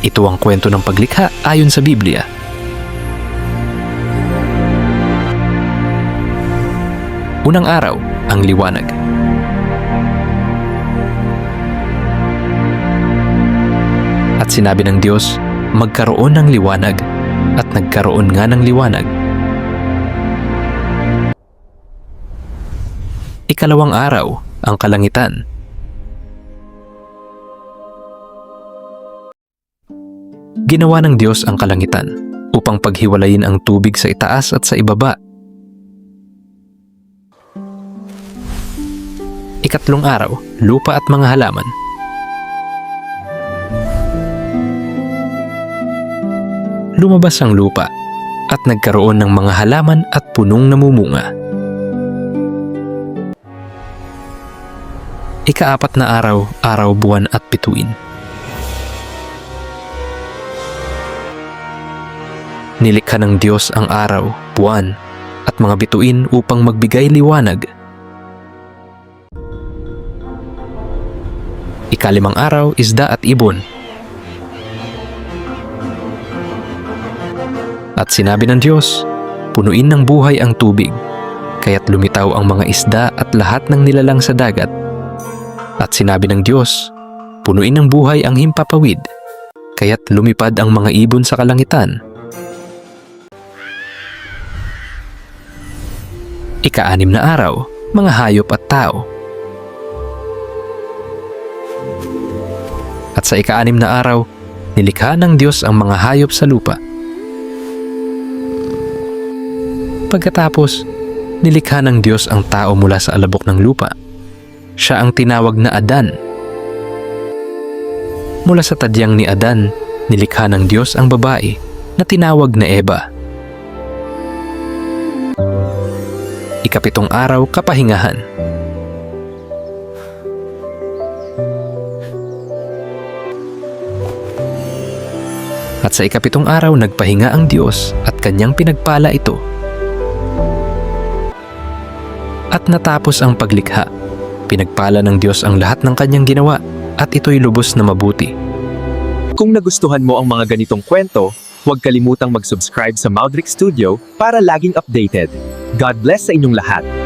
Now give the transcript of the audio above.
Ito ang kwento ng paglikha ayon sa Biblia. Unang araw, ang liwanag. At sinabi ng Diyos, magkaroon ng liwanag, at nagkaroon nga ng liwanag. Ikalawang araw, ang kalangitan. Ginawa ng Diyos ang kalangitan upang paghiwalayin ang tubig sa itaas at sa ibaba. Ikatlong araw, lupa at mga halaman. Lumabas ang lupa at nagkaroon ng mga halaman at punong namumunga. Ikaapat na araw, araw, buwan at bituin. Nilikha ng Diyos ang araw, buwan, at mga bituin upang magbigay liwanag. Ikalimang araw, isda at ibon. At sinabi ng Diyos, punuin ng buhay ang tubig, kaya't lumitaw ang mga isda at lahat ng nilalang sa dagat. At sinabi ng Diyos, punuin ng buhay ang himpapawid, kaya't lumipad ang mga ibon sa kalangitan. Ika-6 na araw, mga hayop at tao. At sa ika-6 na araw, nilikha ng Diyos ang mga hayop sa lupa. Pagkatapos, nilikha ng Diyos ang tao mula sa alabok ng lupa. Siya ang tinawag na Adan. Mula sa tadyang ni Adan, nilikha ng Diyos ang babae na tinawag na Eva. Ika-7 araw, kapahingahan. At sa ika-7 araw, nagpahinga ang Diyos at kanyang pinagpala ito. At natapos ang paglikha. Pinagpala ng Diyos ang lahat ng kanyang ginawa at ito'y lubos na mabuti. Kung nagustuhan mo ang mga ganitong kwento, huwag kalimutang mag-subscribe sa Maudric Studio para laging updated. God bless sa inyong lahat.